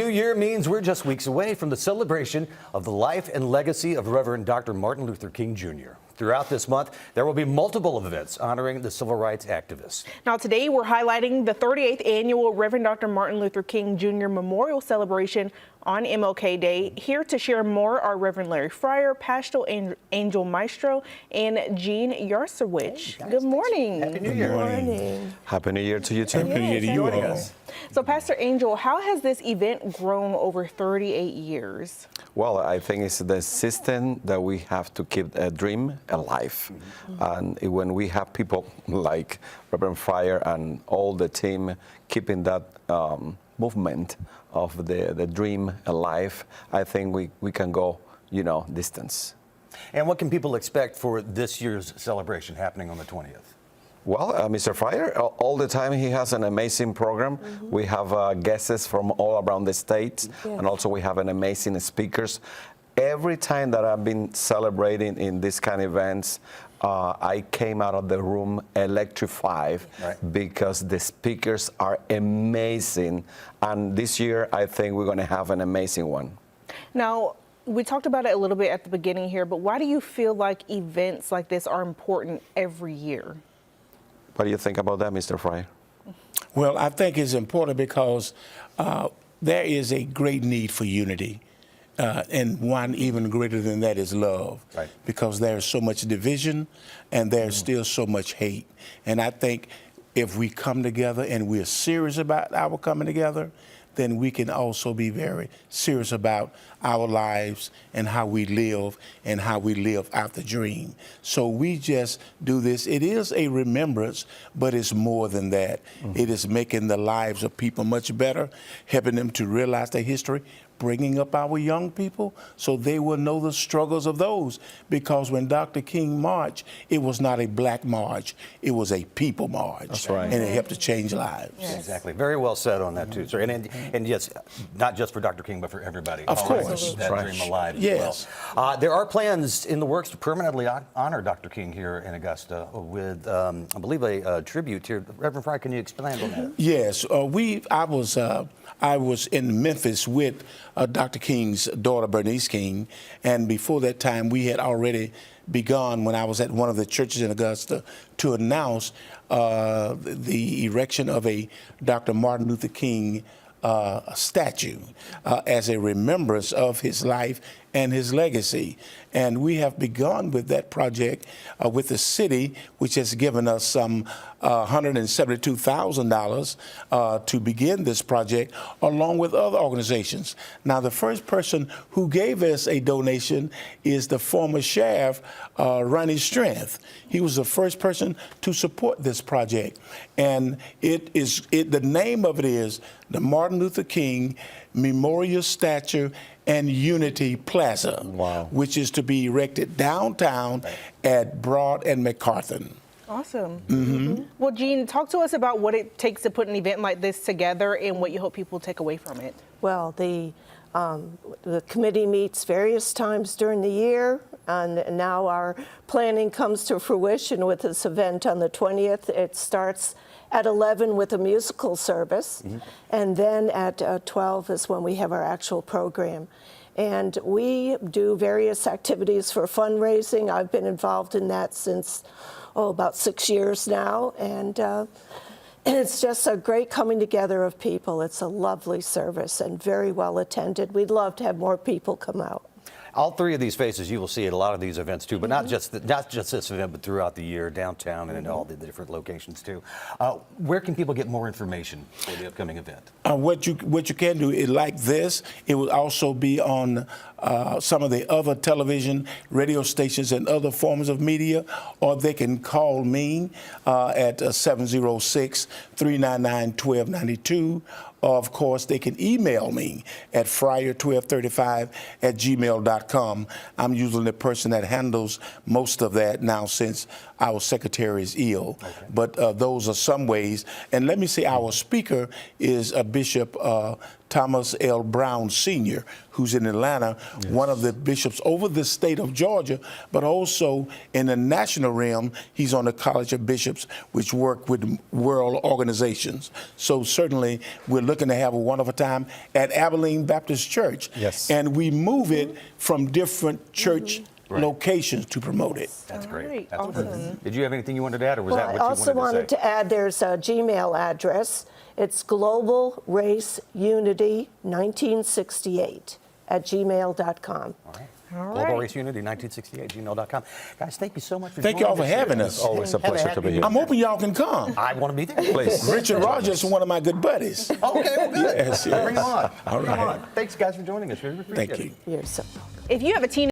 New year means we're just weeks away from the celebration of the life and legacy of Reverend Dr. Martin Luther King Jr. Throughout this month, there will be multiple events honoring the civil rights activist. Now today we're highlighting the 38th annual Reverend Dr. Martin Luther King Jr. Memorial Celebration on MLK Day. Here to share more are Reverend Larry Fryer, Pastor Angel Maestro, and Jean Yarsowich. Hey, good morning. Happy New Year. Good morning. Happy New Year to you too. Happy New Year to you all. So Pastor Angel, how has this event grown over 38 years? Well, I think it's the system that we have to keep a dream alive. And when we have people like Reverend Fryer and all the team keeping that movement of the dream alive, I think we can go, distance. And what can people expect for this year's celebration happening on the 20th? Well, Mr. Fryer, all the time he has an amazing program. We have guests from all around the state, and also we have an amazing speakers. Every time that I've been celebrating in this kind of events, I came out of the room electrified because the speakers are amazing. And this year, I think we're going to have an amazing one. Now, we talked about it a little bit at the beginning here, but why do you feel like events like this are important every year? What do you think about that, Mr. Fryer? Well, I think it's important because there is a great need for unity. And one even greater than that is love, because there's so much division and there's still so much hate. And I think if we come together and we're serious about our coming together, then we can also be very serious about our lives and how we live out the dream. So we just do this. It is a remembrance, but it's more than that. It is making the lives of people much better, helping them to realize their history, bringing up our young people so they will know the struggles of those. Because when Dr. King marched, it was not a black march, it was a people march. That's right. And it helped to change lives. Yes. Exactly. Very well said on that too, sir. And yes, not just for Dr. King, but for everybody. Of course. That dream alive yes. as well. There are plans in the works to permanently honor Dr. King here in Augusta with, I believe, a tribute here. Reverend Fryer, can you expand on that? Yes. I was in Memphis with Dr. King's daughter, Bernice King, and before that time, we had already begun, when I was at one of the churches in Augusta, to announce the erection of a Dr. Martin Luther King statue as a remembrance of his life and his legacy. And we have begun with that project with the city, which has given us some $172,000 to begin this project, along with other organizations. Now, the first person who gave us a donation is the former sheriff, Ronnie Strength. He was the first person to support this project. And the name of it is the Martin Luther King Memorial Statue and Unity Plaza, which is to be erected downtown at Broad and MacArthur. Awesome. Well, Jean, talk to us about what it takes to put an event like this together and what you hope people take away from it. Well, the committee meets various times during the year, and now our planning comes to fruition with this event on the 20th. It starts at 11 with a musical service, and then at 12 is when we have our actual program. And we do various activities for fundraising. I've been involved in that since, about 6 years now, and it's just a great coming together of people. It's a lovely service and very well attended. We'd love to have more people come out. All three of these faces you will see at a lot of these events too, but not just this event, but throughout the year, downtown and in all the different locations too. Where can people get more information for the upcoming event? What you can do is like this. It will also be on some of the other television, radio stations, and other forms of media, or they can call me at 706-399-1292. Of course, they can email me at fryer1235@gmail.com. I'm usually the person that handles most of that now, since our secretary is ill. But those are some ways. And let me say, our speaker is Bishop Thomas L. Brown Sr., who's in Atlanta, one of the bishops over the state of Georgia, but also in the national realm, he's on the College of Bishops, which work with world organizations. So certainly we're looking to have a wonderful time at Abilene Baptist Church. Yes. And we move it from different church locations to promote it. That's All great. right, That's awesome. great. Did you have anything you wanted to add, or was Well, that I what you also wanted to say? to add there's a Gmail address. It's globalraceunity1968@gmail.com. All right. All Global right. Race Unity 1968gmail.com. Guys, thank you so much for Thank joining y'all for us here. having us. Always a Have pleasure to be here. I'm hoping y'all can come. I want to be there. Please. Richard Rogers is one of my good buddies. Okay, well, good. Yes, Bring him yes. on. All Bring him right. on. Thanks, guys, for joining us. We appreciate Thank it. you. You're so welcome. If you have a teen